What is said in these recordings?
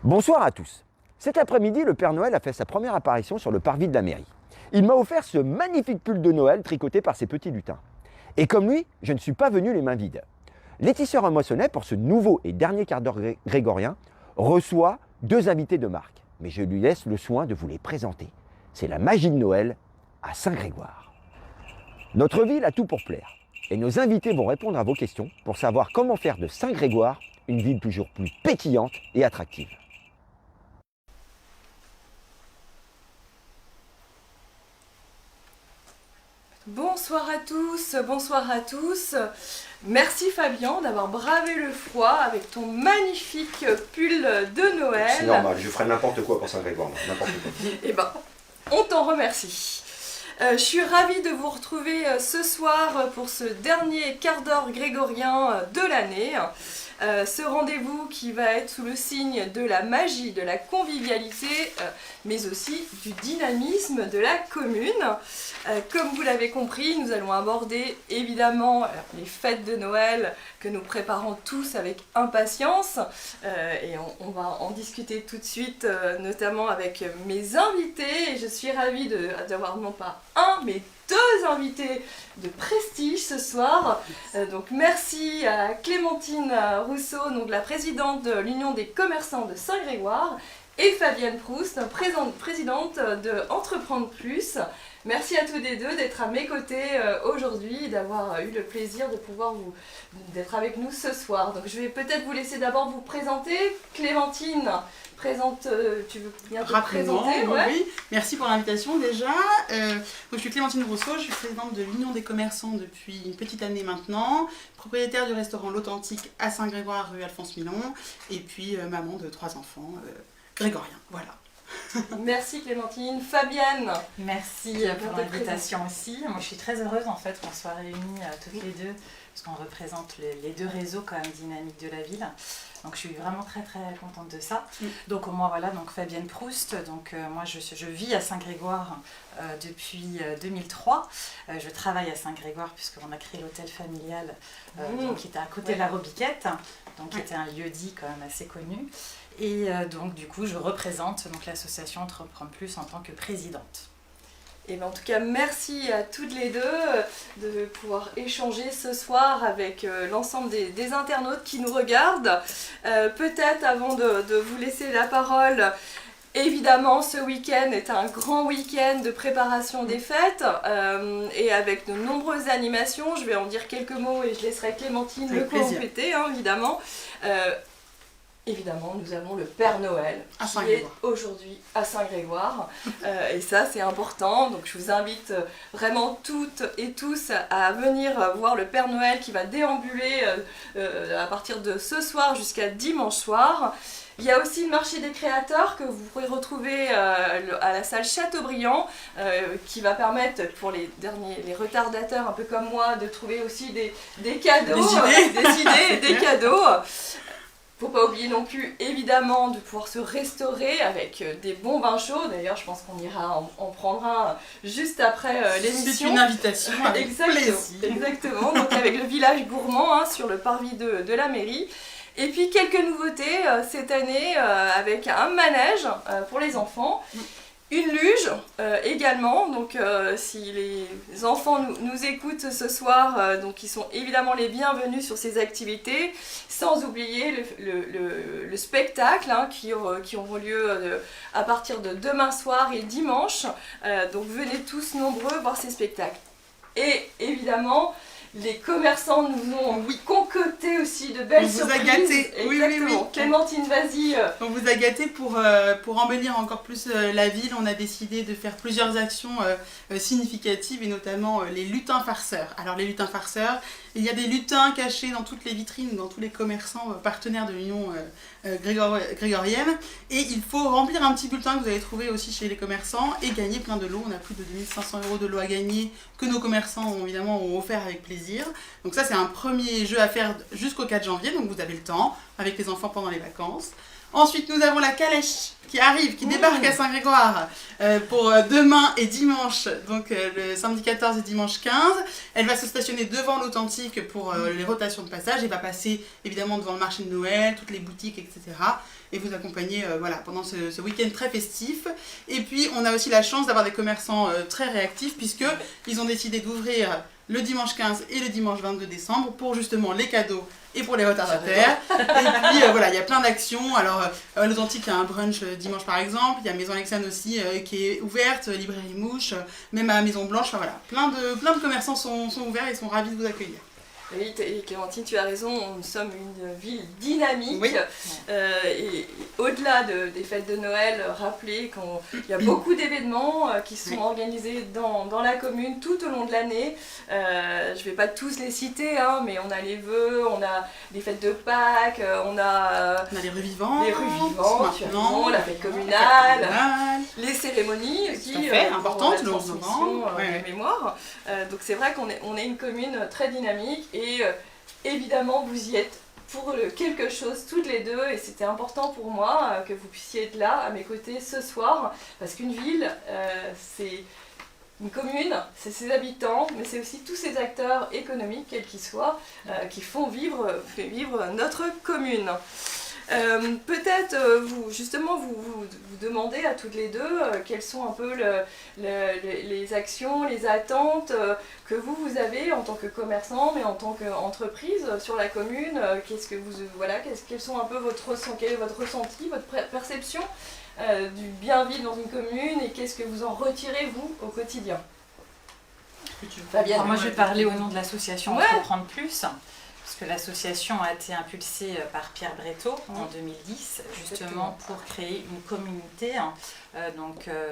Bonsoir à tous. Cet après-midi, le Père Noël a fait sa première apparition sur le parvis de la mairie. Il m'a offert ce magnifique pull de Noël tricoté par ses petits lutins. Et comme lui, je ne suis pas venu les mains vides. Laetitia Remoissonnet, pour ce nouveau et dernier quart d'heure grégorien, reçoit deux invités de marque. Mais je lui laisse le soin de vous les présenter. C'est la magie de Noël à Saint-Grégoire. Notre ville a tout pour plaire. Et nos invités vont répondre à vos questions pour savoir comment faire de Saint-Grégoire une ville toujours plus pétillante et attractive. Bonsoir à tous, bonsoir à tous. Merci Fabien d'avoir bravé le froid avec ton magnifique pull de Noël. C'est normal, je ferai n'importe quoi pour Saint-Grégoire, n'importe quoi. Eh ben, on t'en remercie. Je suis ravie de vous retrouver ce soir pour ce dernier quart d'heure grégorien de l'année. Ce rendez-vous qui va être sous le signe de la magie, de la convivialité, mais aussi du dynamisme de la commune. Comme vous l'avez compris, nous allons aborder évidemment les fêtes de Noël que nous préparons tous avec impatience. Et on va en discuter tout de suite, notamment avec mes invités. Et je suis ravie d'avoir non pas un, mais deux invités de prestige ce soir. Donc merci à Clémentine Rousseau, donc la présidente de l'Union des commerçants de Saint-Grégoire, et Fabienne Proust, présidente de Entreprendre Plus. Merci à tous les deux d'être à mes côtés aujourd'hui, d'avoir eu le plaisir de pouvoir d'être avec nous ce soir. Donc je vais peut-être vous laisser d'abord vous présenter. Clémentine, tu veux bien te présenter? Oui. Merci pour l'invitation déjà. Je suis Clémentine Rousseau, je suis présidente de l'Union des commerçants depuis une petite année maintenant, propriétaire du restaurant L'Authentique à Saint-Grégoire, rue Alphonse Milon, et puis maman de 3 enfants grégoriens. Voilà. Merci Clémentine. Fabienne. Merci pour l'invitation aussi. Moi je suis très heureuse en fait qu'on soit réunis toutes les deux, parce qu'on représente les deux réseaux quand même dynamiques de la ville. Donc je suis vraiment très contente de ça. Donc moi voilà, donc Fabienne Proust, donc moi je vis à Saint-Grégoire depuis 2003. Je travaille à Saint-Grégoire puisqu'on a créé l'hôtel familial donc, qui était à côté de la Robiquette, donc qui était un lieu-dit quand même assez connu. Et donc du coup je représente donc l'association Entreprendre Plus en tant que présidente. Et bien, en tout cas, merci à toutes les deux de pouvoir échanger ce soir avec l'ensemble des internautes qui nous regardent. Peut-être avant de vous laisser la parole, évidemment, ce week-end est un grand week-end de préparation des fêtes et avec de nombreuses animations. Je vais en dire quelques mots et je laisserai Clémentine le compléter, hein, évidemment. Évidemment, nous avons le Père Noël qui est aujourd'hui à Saint-Grégoire et ça c'est important, donc je vous invite vraiment toutes et tous à venir voir le Père Noël qui va déambuler à partir de ce soir jusqu'à dimanche soir. Il y a aussi le marché des créateurs que vous pourrez retrouver à la salle Chateaubriand qui va permettre pour les retardateurs un peu comme moi de trouver aussi des cadeaux, des idées, des cadeaux. Faut pas oublier non plus, évidemment, de pouvoir se restaurer avec des bons vins chauds. D'ailleurs, je pense qu'on ira en prendre un juste après l'émission. C'est une invitation avec plaisir. Exactement, donc avec le village gourmand sur le parvis de la mairie. Et puis, quelques nouveautés cette année avec un manège pour les enfants. Une luge également, donc si les enfants nous écoutent ce soir, donc ils sont évidemment les bienvenus sur ces activités, sans oublier le spectacle qui auront lieu à partir de demain soir et dimanche, donc venez tous nombreux voir ces spectacles. Et évidemment, les commerçants nous ont concocté aussi de belles surprises. On vous a gâtés. Exactement. Oui. Clémentine, vas-y. On vous a gâtés pour embellir encore plus la ville. On a décidé de faire plusieurs actions significatives et notamment les lutins farceurs. Alors les lutins farceurs, il y a des lutins cachés dans toutes les vitrines, dans tous les commerçants partenaires de l'Union grégorienne. Et il faut remplir un petit bulletin que vous allez trouver aussi chez les commerçants et gagner plein de lots. On a plus de 2500 € de lots à gagner que nos commerçants ont offert avec plaisir. Donc ça c'est un premier jeu à faire jusqu'au 4 janvier, donc vous avez le temps avec les enfants pendant les vacances. Ensuite, nous avons la calèche qui arrive, qui débarque à Saint-Grégoire pour demain et dimanche, donc le samedi 14 et dimanche 15. Elle va se stationner devant l'Authentique pour les rotations de passage et va passer évidemment devant le marché de Noël, toutes les boutiques, etc. Et vous accompagner voilà, pendant ce week-end très festif. Et puis, on a aussi la chance d'avoir des commerçants très réactifs puisqu'ils ont décidé d'ouvrir le dimanche 15 et le dimanche 22 décembre pour justement les cadeaux et pour les retardataires. Et puis voilà, il y a plein d'actions. Alors, l'Authentique, il y a un brunch dimanche par exemple. Il y a Maison Alexandre aussi qui est ouverte, Librairie Mouche, même à Maison Blanche. Enfin voilà, plein de commerçants sont ouverts et sont ravis de vous accueillir. Oui, Clémentine, tu as raison, nous sommes une ville dynamique. Oui. Et au-delà des fêtes de Noël, rappelez qu'il y a beaucoup d'événements qui sont organisés dans la commune tout au long de l'année. Je ne vais pas tous les citer, hein, mais on a les vœux, on a les fêtes de Pâques, on a les rues vivantes, maintenant, la fête communale, les cérémonies qui importantes, le mémoire. Donc c'est vrai qu'on est une commune très dynamique. Et évidemment, vous y êtes pour quelque chose toutes les deux, et c'était important pour moi que vous puissiez être là à mes côtés ce soir, parce qu'une ville, c'est une commune, c'est ses habitants, mais c'est aussi tous ces acteurs économiques, quels qu'ils soient, qui font vivre notre commune. Peut-être vous demandez à toutes les deux quelles sont un peu les actions, les attentes que vous avez en tant que commerçant, mais en tant qu'entreprise sur la commune. Quels sont un peu quel est votre ressenti, votre perception du bien vivre dans une commune, et qu'est-ce que vous en retirez vous au quotidien? Alors moi je vais parler au nom de l'association Entreprendre Plus. Parce que l'association a été impulsée par Pierre Breteau en 2010, justement pour créer une communauté.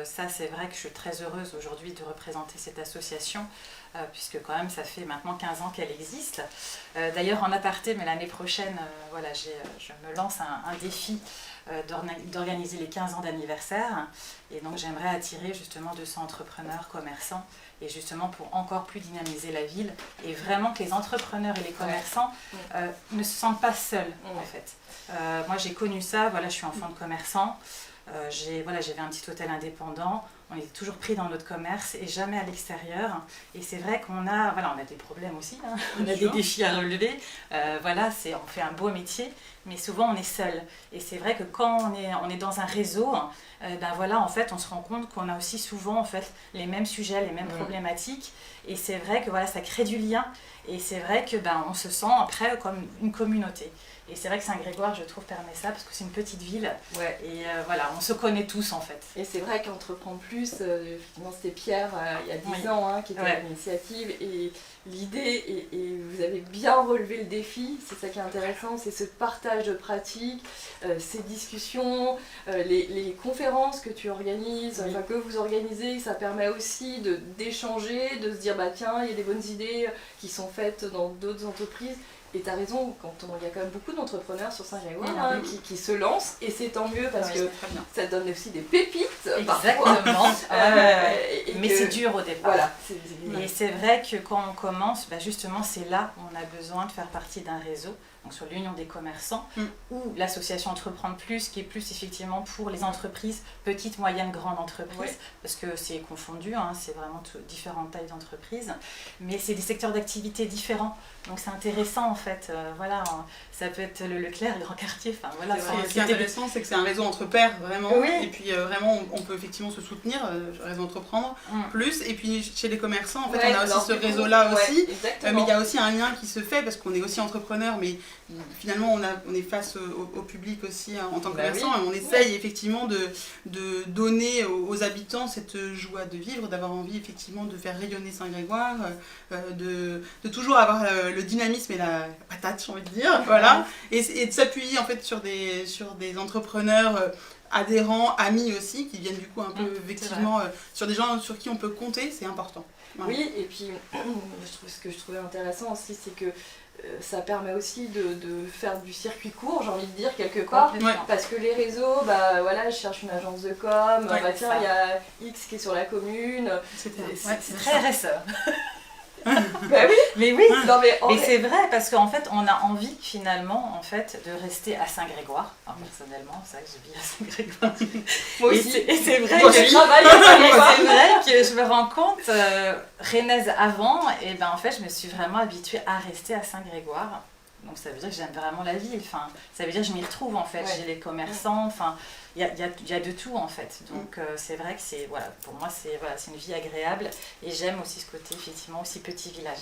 Ça, c'est vrai que je suis très heureuse aujourd'hui de représenter cette association, puisque quand même ça fait maintenant 15 ans qu'elle existe. D'ailleurs en aparté, mais l'année prochaine, je me lance un défi d'organiser les 15 ans d'anniversaire. Et donc j'aimerais attirer justement 200 entrepreneurs, commerçants, et justement pour encore plus dynamiser la ville, et vraiment que les entrepreneurs et les commerçants ne se sentent pas seuls en fait. Moi j'ai connu ça, je suis enfant de commerçant, j'avais un petit hôtel indépendant, on était toujours pris dans notre commerce et jamais à l'extérieur. Et c'est vrai qu'on a des problèmes aussi, hein. On a des défis à relever. On fait un beau métier, mais souvent on est seul. Et c'est vrai que quand on est dans un réseau, en fait, on se rend compte qu'on a aussi souvent en fait les mêmes sujets, les mêmes problématiques. Et c'est vrai que ça crée du lien. Et c'est vrai que on se sent après comme une communauté. Et c'est vrai que Saint-Grégoire, je trouve, permet ça parce que c'est une petite ville. Ouais. Et on se connaît tous en fait. Et c'est vrai qu'Entreprendre Plus, effectivement, c'était Pierre il y a 10 ans qui était à l'initiative. Et l'idée, et vous avez bien relevé le défi, c'est ça qui est intéressant, c'est ce partage de pratiques, ces discussions, les conférences que tu organises, que vous organisez, ça permet aussi d'échanger, de se dire tiens, il y a des bonnes idées qui sont faites dans d'autres entreprises. Et tu as raison, il y a quand même beaucoup d'entrepreneurs sur Saint-Grégoire qui se lancent, et c'est tant mieux parce que ça donne aussi des pépites. Exactement. Mais c'est dur au départ. Voilà. Et c'est vrai que quand on commence, justement c'est là où on a besoin de faire partie d'un réseau. Donc sur l'Union des commerçants, ou l'association Entreprendre Plus, qui est plus effectivement pour les entreprises, petites, moyennes, grandes entreprises, parce que c'est confondu, c'est vraiment différentes tailles d'entreprises, mais c'est des secteurs d'activité différents, donc c'est intéressant en fait, ça peut être le Leclerc, le Grand Quartier, Ce qui est intéressant, c'est que c'est un réseau entre pairs, vraiment, et puis vraiment on peut effectivement se soutenir, réseau Entreprendre Plus, et puis chez les commerçants, en fait on a aussi ce réseau-là aussi, mais il y a aussi un lien qui se fait, parce qu'on est aussi entrepreneur, mais finalement on est face au public aussi en tant que commerçant, et on essaye effectivement de donner aux habitants cette joie de vivre, d'avoir envie effectivement de faire rayonner Saint-Grégoire, de toujours avoir le dynamisme et la patate, j'ai envie de dire, et de s'appuyer en fait sur des entrepreneurs adhérents, amis aussi, qui viennent du coup un peu effectivement sur des gens sur qui on peut compter, c'est important. Oui, et puis ce que je trouvais intéressant aussi, c'est que ça permet aussi de faire du circuit court, j'ai envie de dire, quelque part, parce que les réseaux, je cherche une agence de com, tiens, il y a X qui est sur la commune. C'est très RSE. Bah oui. Mais oui, Non mais mais c'est vrai parce qu'en fait, on a envie finalement en fait de rester à Saint-Grégoire. Alors, personnellement, c'est vrai que je vis à Saint-Grégoire. moi Et aussi. c'est vrai Moi que je travaille à Saint-Grégoire. c'est vrai que je me rends compte, rennaise avant, et ben en fait, je me suis vraiment habituée à rester à Saint-Grégoire. Donc ça veut dire que j'aime vraiment la ville. Enfin, ça veut dire que je m'y retrouve en fait. Ouais. J'ai les commerçants. Enfin, il y a de tout en fait. Donc c'est vrai que c'est voilà, pour moi c'est voilà, c'est une vie agréable et j'aime aussi ce côté effectivement aussi petit village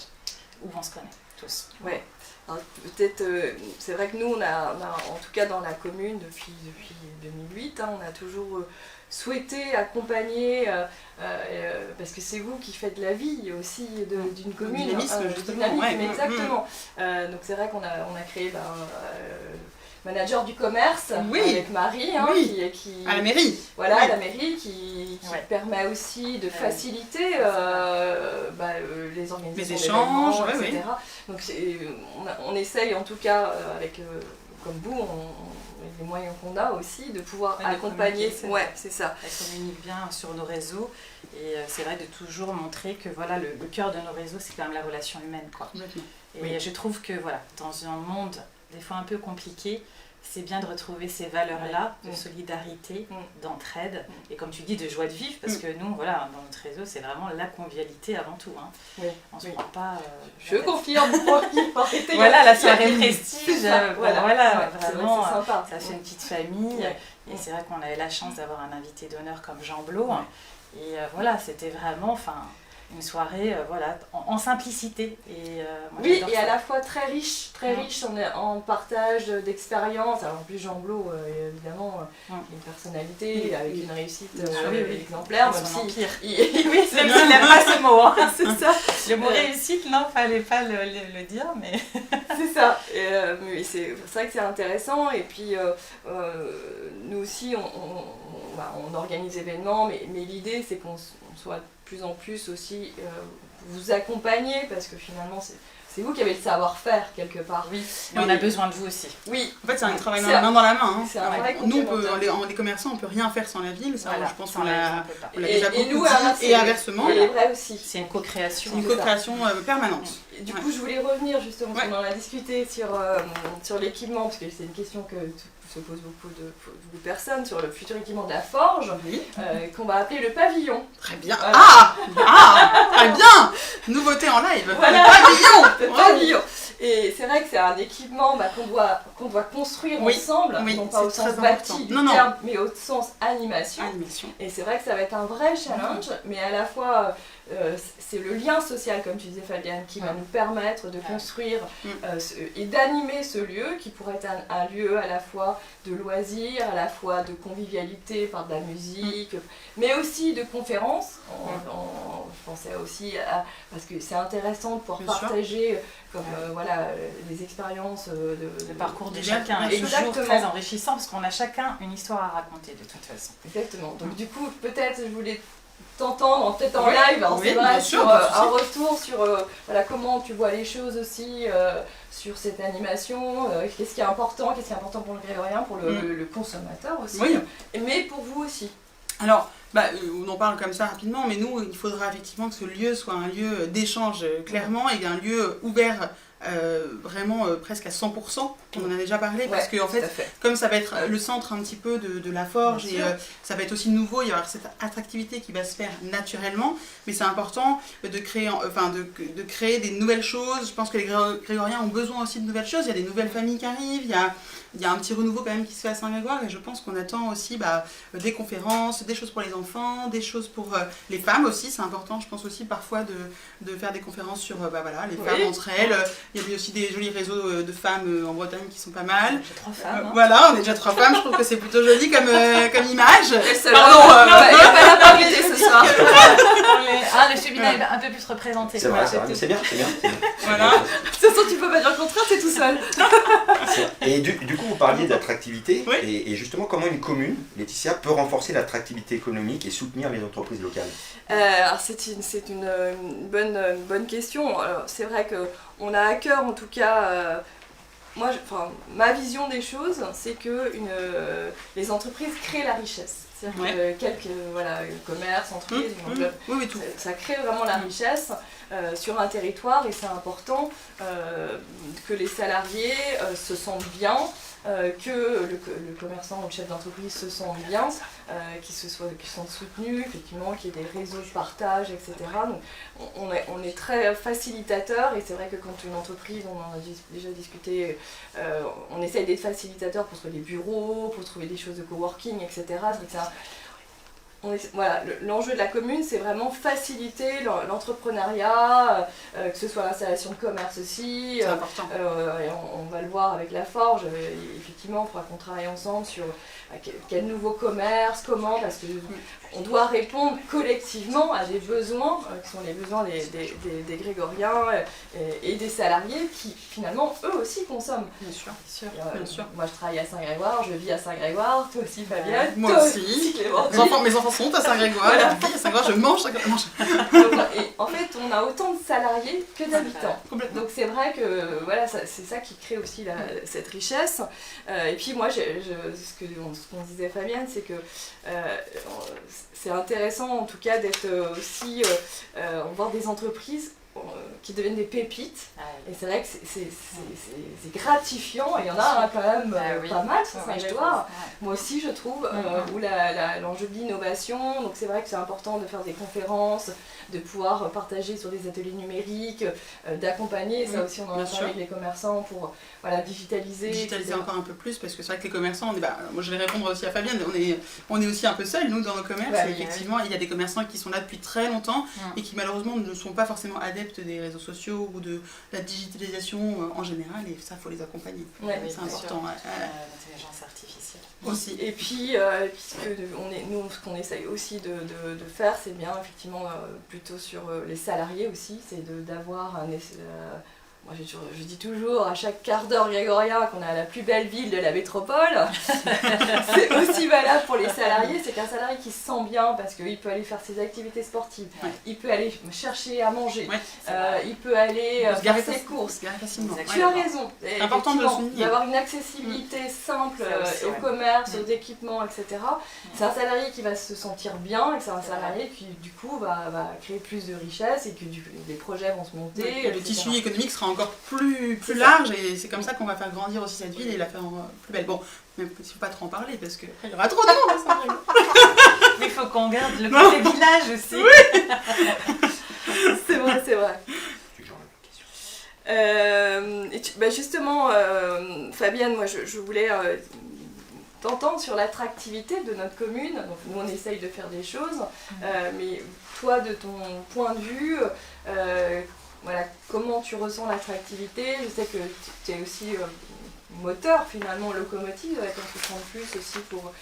où on se connaît tous. Ouais. Alors, peut-être, c'est vrai que nous, on a, en tout cas dans la commune, depuis 2008, hein, on a toujours souhaité accompagner, parce que c'est vous qui faites la vie aussi d'une commune. Dynamisme, Du justement, dynamisme, ouais. exactement. Donc c'est vrai qu'on a créé manager du commerce Oui. avec Marie, hein, Oui. qui À la mairie. voilà, Oui. à la mairie qui Ouais. permet aussi de faciliter les organisations Les échanges, d'événements, ouais, etc. Donc on essaye en tout cas, avec, comme vous, les moyens qu'on a aussi, de pouvoir Ouais, de accompagner. communiquer, Ouais, c'est ça. Elle communique bien sur nos réseaux et c'est vrai de toujours montrer que voilà le cœur de nos réseaux c'est quand même la relation humaine quoi. Complètement. Et Oui. je trouve que voilà, dans un monde des fois un peu compliqué, c'est bien de retrouver ces valeurs-là de Mm. solidarité, Mm. d'entraide et comme tu dis de joie de vivre parce que nous voilà dans notre réseau c'est vraiment la convivialité avant tout. Hein. Oui. On se Oui. prend pas. Je confirme. Arrêtez, Voilà la il y a- soirée il y a- prestige. c'est ça, Voilà, Ouais, c'est vrai, vraiment. c'est sympa. Ça fait une petite famille. Ouais. Et c'est vrai qu'on avait la chance d'avoir un invité d'honneur comme Jean Blot. Ouais. Et voilà, c'était vraiment une soirée voilà, en simplicité. Et, moi, Oui, j'adore et à ça. la fois très riche en partage d'expérience. Alors en plus Jean Blot, évidemment, une personnalité Oui. avec une réussite Oui. exemplaire, Et même son si empire. oui, c'est Même s'il n'aime pas ce mot. Hein. c'est ça. Le mot réussite, non, fallait pas le dire, mais... C'est ça. Mais c'est vrai que c'est intéressant. Et puis, nous aussi, on organise événements, mais l'idée, c'est qu'on soit de plus en plus aussi vous accompagner, parce que finalement, c'est vous qui avez le savoir-faire quelque part. Oui, et on a besoin de vous aussi. Oui. En fait, c'est un travail C'est main dans la main. Hein. c'est un vrai Nous, complémentaire. les commerçants, on peut rien faire sans la ville. Ça, Voilà, je pense sans qu'on la vie, l'a on peut pas. on l'a Et déjà nous, beaucoup dit. Et inversement, c'est vrai aussi. C'est une co-création. c'est une c'est ça. co-création permanente. Et du coup, je voulais revenir justement, parce Ouais. qu'on en a discuté sur l'équipement, parce que c'est une question que se posent beaucoup de personnes sur le futur équipement de la forge, Oui. qu'on va appeler le pavillon. Très bien. Voilà. Très bien. Nouveauté en live. Voilà. Le pavillon. Le pavillon. Et c'est vrai que c'est un équipement qu'on doit construire Oui. ensemble, Oui, non pas au c'est sens très bâti important. du Non, non. terme, mais au sens animation. Animation. Et c'est vrai que ça va être un vrai challenge, mais à la fois, c'est le lien social, comme tu disais Fabienne, qui va nous permettre de construire et d'animer ce lieu, qui pourrait être un lieu à la fois de loisirs, à la fois de convivialité par de la musique, mais aussi de conférences. Je pensais aussi à... Parce que c'est intéressant de pouvoir Bien sûr. partager les expériences Le parcours de Bien, chacun bien est sûr. toujours très enrichissant parce qu'on a chacun une histoire à raconter de toute façon. Exactement. Donc du coup, peut-être je voulais t'entendre, peut-être en Oui, live, alors oui, c'est vrai, bien sûr, sur pas de un souci. retour sur comment tu vois les choses aussi, sur cette animation, qu'est-ce qui est important pour le grégorien, pour le consommateur aussi, Oui. mais pour vous aussi. Alors, on en parle comme ça rapidement, mais nous, il faudra effectivement que ce lieu soit un lieu d'échange clairement et un lieu ouvert vraiment presque à 100%. On en a déjà parlé parce que en tout à fait, comme ça va être le centre un petit peu de la forge Bien et sûr. ça va être aussi nouveau, il y avoir cette attractivité qui va se faire naturellement, mais c'est important de créer, de créer des nouvelles choses. Je pense que les grégoriens ont besoin aussi de nouvelles choses. Il y a des nouvelles familles qui arrivent, il y a un petit renouveau quand même qui se fait à Saint-Grégoire et je pense qu'on attend aussi des conférences, des choses pour les enfants, des choses pour les femmes aussi. C'est important, je pense aussi parfois de faire des conférences sur les femmes entre elles. Il y a aussi des jolis réseaux de femmes en Bretagne qui sont pas mal. J'ai 3 femmes. Voilà, on est déjà 3 femmes, je trouve que c'est plutôt joli comme image. Pardon, il n'y a pas la parité ce soir. Le féminin est un peu plus représenté. C'est vrai, mais c'est bien, c'est bien. Voilà. De toute façon, tu peux pas dire le contraire, t'es tout seul. Et du coup, vous parliez d'attractivité, Oui. et justement, comment une commune, Laetitia, peut renforcer l'attractivité économique et soutenir les entreprises locales? Alors c'est une bonne question. Alors, c'est vrai qu'on a à cœur en tout cas, ma vision des choses, c'est que les entreprises créent la richesse. C'est-à-dire que quelques commerces, entreprises, Oui, tout. ça crée vraiment la richesse sur un territoire et c'est important que les salariés se sentent bien, que le commerçant ou le chef d'entreprise se sente bien, qu'ils sont soutenus, effectivement, qu'il y ait des réseaux de partage, etc. Donc on est très facilitateur et c'est vrai que quand une entreprise, on en a déjà discuté, on essaye d'être facilitateur pour trouver des bureaux, pour trouver des choses de coworking, etc. Donc l'enjeu de la commune, c'est vraiment faciliter l'entrepreneuriat, que ce soit l'installation de commerce aussi. C'est important. Et on va le voir avec la Forge, effectivement, il faudra qu'on travaille ensemble sur quel nouveau commerce, comment, parce qu'on doit répondre collectivement à des besoins, qui sont les besoins des Grégoriens et des salariés qui, finalement, eux aussi consomment. Bien sûr. Bien sûr. Moi, je travaille à Saint-Grégoire, je vis à Saint-Grégoire, toi aussi, Fabienne. Moi toi aussi. Clémentine. Mes enfants sont à Saint-Grégoire, Voilà. je vis à Saint-Grégoire, je mange Saint-Grégoire. Et en fait, on a autant de salariés que d'habitants. Complètement. Donc c'est vrai que c'est ça qui crée aussi cette richesse. Et puis moi, ce qu'on disait Fabienne, c'est que c'est intéressant en tout cas d'être aussi, voir des entreprises qui deviennent des pépites. Et c'est vrai que c'est gratifiant, et il y en a quand même pas mal sur Saint-Grégoire. Moi aussi je trouve, où l'enjeu de l'innovation, donc c'est vrai que c'est important de faire des conférences, de pouvoir partager sur des ateliers numériques, d'accompagner, ça aussi on en a parlé avec les commerçants pour digitaliser. Digitaliser encore un peu plus, parce que c'est vrai que les commerçants, moi je vais répondre aussi à Fabienne, on est aussi un peu seuls nous dans nos commerces, et effectivement il y a des commerçants qui sont là depuis très longtemps et qui malheureusement ne sont pas forcément adeptes des réseaux sociaux ou de la digitalisation en général, et ça faut les accompagner. C'est important. L'intelligence artificielle. Aussi. Et puis, nous, ce qu'on essaye aussi de faire, c'est bien effectivement plutôt sur les salariés aussi, c'est d'avoir un... Moi, je dis toujours à chaque quart d'heure grégorien qu'on a la plus belle ville de la métropole. C'est aussi valable pour les salariés. C'est qu'un salarié qui se sent bien parce qu'il peut aller faire ses activités sportives, il peut aller chercher à manger, il peut aller faire ses courses. Tu as raison. C'est important de le souligner. D'avoir une accessibilité simple au commerce, aux équipements, etc. C'est un salarié qui va se sentir bien et c'est un salarié qui, du coup, va créer plus de richesse et que les projets vont se monter. Le tissu économique sera encore plus large, et c'est comme ça qu'on va faire grandir aussi cette ville et la faire plus belle. Bon, même il ne faut pas trop en parler parce qu'il y aura trop de monde à Saint-Grégoire. Mais il faut qu'on garde le côté village aussi. C'est vrai. Justement, Fabienne, moi je voulais t'entendre sur l'attractivité de notre commune. Donc nous on essaye de faire des choses, mais toi de ton point de vue, comment tu ressens l'attractivité? Je sais que tu es aussi moteur finalement, locomotive avec un peu de plus aussi pour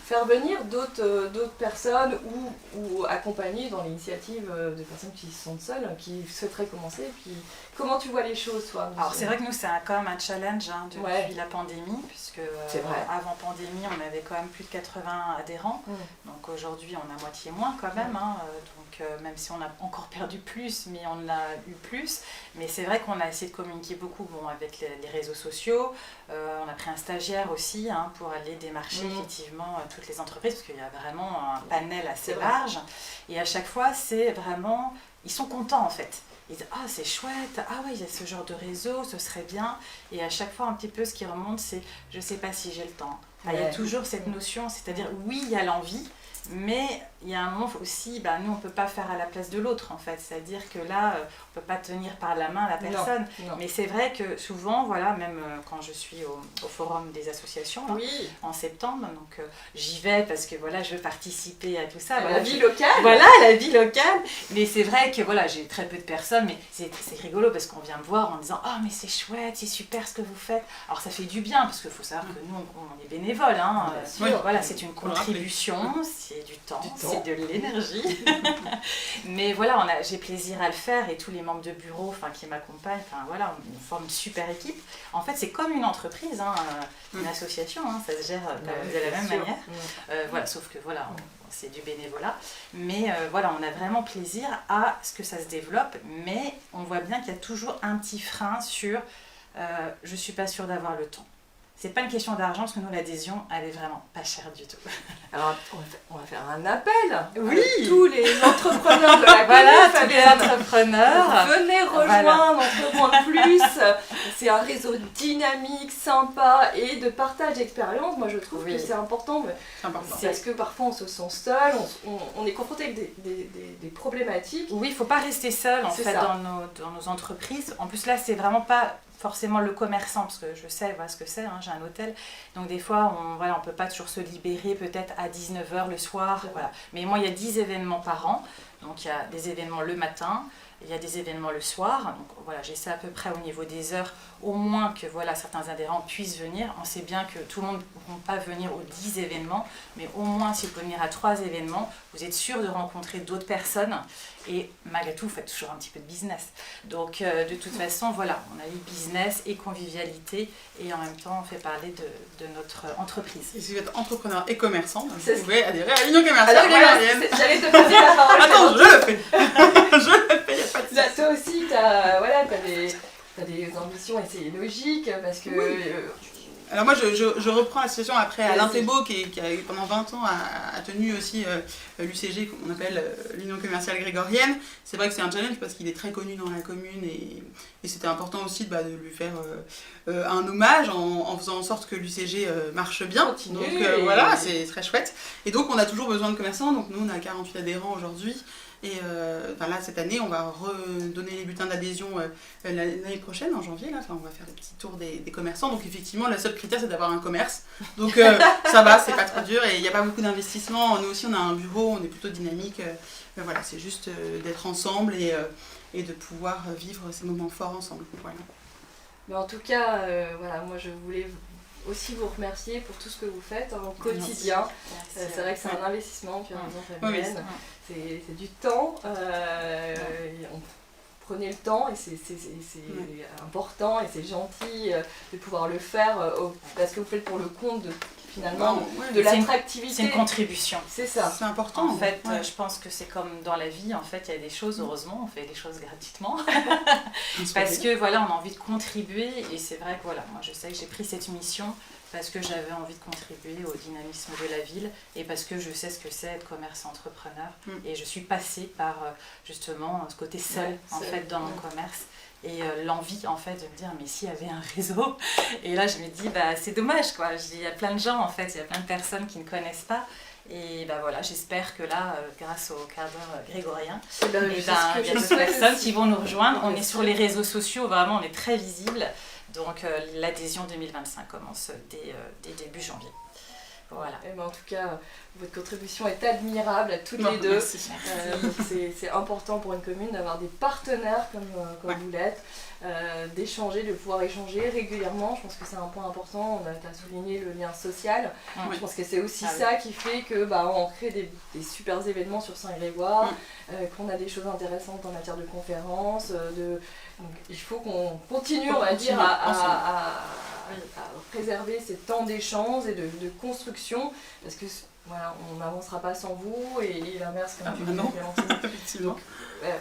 faire venir d'autres personnes ou accompagner dans l'initiative de personnes qui se sentent seules, qui souhaiteraient commencer. Puis, comment tu vois les choses, toi? Alors c'est vrai que nous c'est quand même un challenge depuis la pandémie, puisque avant pandémie on avait quand même plus de 80 adhérents, donc aujourd'hui on a moitié moins quand même, donc même si on a encore perdu plus, mais on a eu plus. Mais c'est vrai qu'on a essayé de communiquer beaucoup avec les réseaux sociaux. On a pris un stagiaire aussi pour aller démarcher effectivement toutes les entreprises, parce qu'il y a vraiment un panel assez large. Et à chaque fois, c'est vraiment... Ils sont contents en fait. Ils disent « Ah, c'est chouette, ah ouais, il y a ce genre de réseau, ce serait bien ». Et à chaque fois, un petit peu, ce qui remonte, c'est « Je sais pas si j'ai le temps ». Il y a toujours cette notion, c'est-à-dire oui, il y a l'envie, mais il y a un moment aussi, nous on ne peut pas faire à la place de l'autre en fait, c'est-à-dire que là on ne peut pas tenir par la main la personne, mais c'est vrai que souvent, même quand je suis au forum des associations en septembre, donc j'y vais parce que je veux participer à tout ça. La vie locale. Voilà, la vie locale, mais c'est vrai que j'ai très peu de personnes, mais c'est rigolo parce qu'on vient me voir en disant « Ah mais c'est chouette, c'est super ce que vous faites ». Alors ça fait du bien parce qu'il faut savoir que nous on est bénévoles, c'est une contribution, c'est du temps. C'est de l'énergie. Mais j'ai plaisir à le faire, et tous les membres de bureau qui m'accompagnent, on forme une super équipe. En fait, c'est comme une entreprise, une association, ça se gère de la même manière. Sauf que c'est du bénévolat. Mais on a vraiment plaisir à ce que ça se développe, mais on voit bien qu'il y a toujours un petit frein sur je suis pas sûre d'avoir le temps. c'est pas une question d'argent, parce que nous, l'adhésion, elle est vraiment pas chère du tout. Alors, on va faire un appel Oui. à tous les entrepreneurs de la Voilà, commune, tous les Fabienne. entrepreneurs. Venez rejoindre Entreprendre Plus. C'est un réseau dynamique, sympa et de partage d'expérience. Moi, je trouve que c'est important. C'est important. Parce que parfois, on se sent seul, on est confronté avec des problématiques. Oui, il faut pas rester seul en C'est fait ça. dans nos entreprises. En plus là, c'est vraiment pas forcément le commerçant, parce que je sais ce que c'est, hein, j'ai un hôtel, donc des fois on peut pas toujours se libérer peut-être à 19h le soir, voilà. Mais moi il y a 10 événements par an, donc il y a des événements le matin, il y a des événements le soir, donc voilà, j'essaie à peu près au niveau des heures, au moins que voilà, certains adhérents puissent venir. On sait bien que tout le monde ne pourra pas venir aux 10 événements, mais au moins si vous pouvez venir à 3 événements, vous êtes sûr de rencontrer d'autres personnes, et malgré tout, vous faites toujours un petit peu de business. Donc de toute façon, voilà, on a eu business et convivialité, et en même temps on fait parler de notre entreprise. Et si vous êtes entrepreneur et commerçant, vous C'est pouvez adhérer à l'Union commerciale. Alors, j'allais te passer la parole. Attends, je le fais. Je le fais, il n'y a pas de Là, souci. toi aussi, t'as des ambitions et c'est logique parce que Alors moi, je reprends la situation après Alain Vas-y. Thébault, qui a pendant 20 ans a tenu aussi l'UCG, qu'on appelle l'Union commerciale grégorienne. C'est vrai que c'est un challenge parce qu'il est très connu dans la commune, et c'était important aussi de lui faire un hommage en faisant en sorte que l'UCG marche bien. Continue, Donc et- voilà, c'est très chouette. Et donc on a toujours besoin de commerçants, donc nous on a 48 adhérents aujourd'hui. Et là, cette année, on va redonner les bulletins d'adhésion l'année prochaine, en janvier. Là. Enfin, on va faire des petits tours des commerçants. Donc effectivement, le seul critère, c'est d'avoir un commerce. Donc ça va, c'est pas trop dur. Et il n'y a pas beaucoup d'investissement. Nous aussi, on a un bureau, on est plutôt dynamique. Mais voilà, c'est juste d'être ensemble et de pouvoir vivre ces moments forts ensemble. Voilà. mais en tout cas, voilà, moi je voulais aussi vous remercier pour tout ce que vous faites au quotidien. C'est vrai que c'est un investissement, tu as raison, Oui, Fabienne. C'est du temps. Prenez le temps et c'est important et c'est gentil de pouvoir le faire parce que vous faites pour le compte de finalement Ouais, de c'est l'attractivité. C'est une contribution. C'est ça. c'est important. En fait, Ouais. je pense que c'est comme dans la vie, en fait, il y a des choses, heureusement, on fait des choses gratuitement. Parce que voilà, on a envie de contribuer, et c'est vrai que voilà, moi je sais que j'ai pris cette mission parce que j'avais envie de contribuer au dynamisme de la ville, et parce que je sais ce que c'est être commerçant entrepreneur, et je suis passée par justement ce côté seul, Ouais, en seul, fait, dans mon commerce. Et l'envie en fait de me dire mais s'il y avait un réseau, et là je me dis bah c'est dommage quoi, je dis il y a plein de gens en fait, il y a plein de personnes qui ne connaissent pas, et bah voilà, j'espère que là grâce au quart d'heure grégorien, Eh ben, et c'est ben, ce que il y a je d'autres souhaite personnes aussi. qui vont nous rejoindre. On Bien est sûr. sur les réseaux sociaux, vraiment on est très visible, donc l'adhésion 2025 commence dès début janvier. Voilà. Eh ben, en tout cas, votre contribution est admirable à toutes les deux. Merci. Donc c'est important pour une commune d'avoir des partenaires comme Ouais. vous l'êtes, d'échanger, de pouvoir échanger régulièrement. Je pense que c'est un point important. On a souligné le lien social. Oui. Je pense que c'est aussi Ah oui. ça qui fait que on crée des super événements sur Saint-Grégoire, qu'on a des choses intéressantes en matière de conférences. Donc, il faut qu'on continue, on va dire, à préserver ces temps d'échange et de construction, parce que voilà, on n'avancera pas sans vous, et l'inverse, comme Ah, tu bah dis, non. Clémentine. Effectivement. Ouais,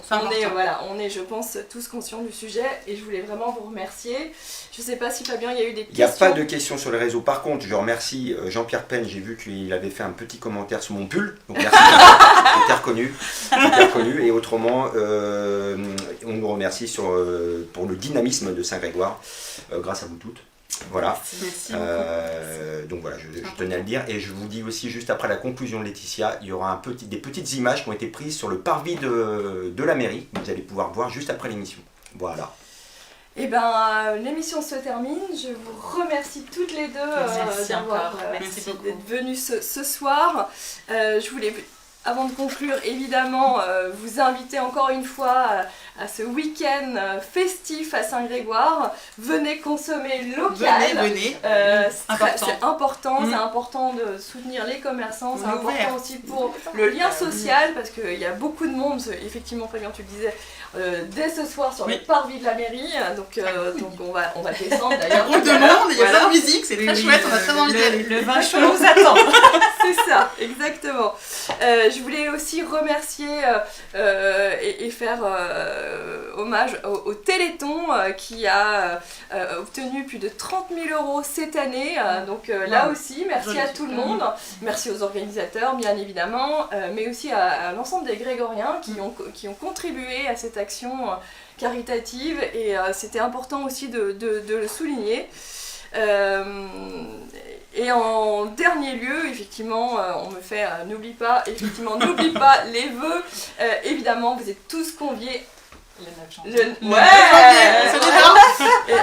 C'est important. on est, je pense, tous conscients du sujet, et je voulais vraiment vous remercier. Je sais pas si Fabien, il y a eu des Il n'y a questions. pas de questions sur les réseaux. Par contre, je remercie Jean-Pierre Penn. J'ai vu qu'il avait fait un petit commentaire sur mon pull. Donc merci. J'étais reconnu. Et autrement, on nous remercie pour le dynamisme de Saint-Grégoire, grâce à vous toutes. Voilà. Merci Donc voilà, je tenais à le dire. Et je vous dis aussi, juste après la conclusion de Laetitia, il y aura des petites images qui ont été prises sur le parvis de la mairie, que vous allez pouvoir voir juste après l'émission. Voilà. Eh ben, l'émission se termine. Je vous remercie toutes les deux Merci d'avoir encore. Merci beaucoup. d'être venues ce soir. Je voulais, avant de conclure, évidemment, vous inviter encore une fois à ce week-end festif à Saint-Grégoire. Venez consommer local. Venez. C'est important, Mm. c'est important de soutenir les commerçants, c'est On est important ouvert. aussi pour le lien social, parce qu'il y a beaucoup de monde, effectivement Fabien tu le disais, dès ce soir sur le Oui. parvis de la mairie, donc on va descendre d'ailleurs. On demande, il y a Voilà. plein de musique, c'est très chouette, on a très envie d'aller. Le vin chaud nous attend. C'est ça, exactement. Je voulais aussi remercier et faire hommage au Téléthon qui a obtenu plus de 30 000 € cette année. Donc là aussi, merci à tout le monde. Merci aux organisateurs, bien évidemment, mais aussi à l'ensemble des Grégoriens qui ont contribué à cette action caritative. Et c'était important aussi de le souligner. Et en dernier lieu, effectivement, on me fait n'oublie pas les vœux. Évidemment, vous êtes tous conviés. Le 9 janvier. Le 9 janvier, c'est déjà.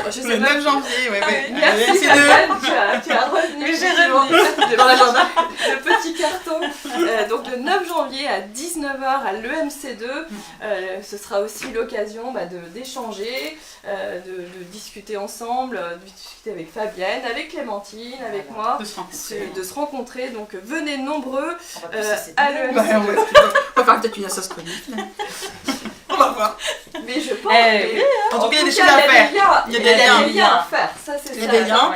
Je sais Le pas. 9 janvier, ouais. Merci, C'est deux. Fabienne, tu as retenu Oui, j'ai effectivement retenu. Dans l'agenda. le petit carton. Donc le 9 janvier à 19h à l'EMC2, ce sera aussi l'occasion d'échanger, de discuter ensemble, de discuter avec Fabienne, avec Clémentine, avec moi, de se rencontrer. Donc venez nombreux à l'EMC2. On va faire peut-être une association chronique. On va voir. Mais je pense En tout cas, il y a des choses à faire. Il y a des liens à faire, ça c'est Il y a ça. des liens.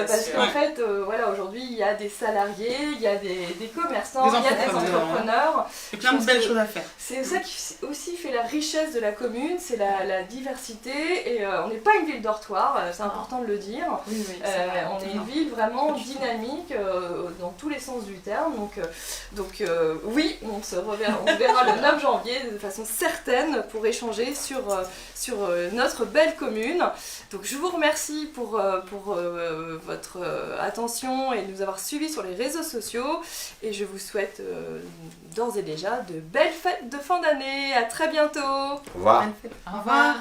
Parce qu'en fait, voilà, aujourd'hui, il y a des salariés, il y a des commerçants, Des il y a des entrepreneurs. Il y a plein de belles choses à faire. C'est ça qui aussi fait la richesse de la commune, c'est la diversité. Et on n'est pas une ville dortoir, c'est important de le dire. Oui, On est une ville vraiment dynamique dans tous les sens du terme. Donc oui, on se verra le 9 janvier de façon certaine pour échanger sur notre belle commune. Donc je vous remercie pour votre attention et de nous avoir suivis sur les réseaux sociaux. Et je vous souhaite d'ores et déjà de belles fêtes de fin d'année. À très bientôt. Au revoir. Au revoir.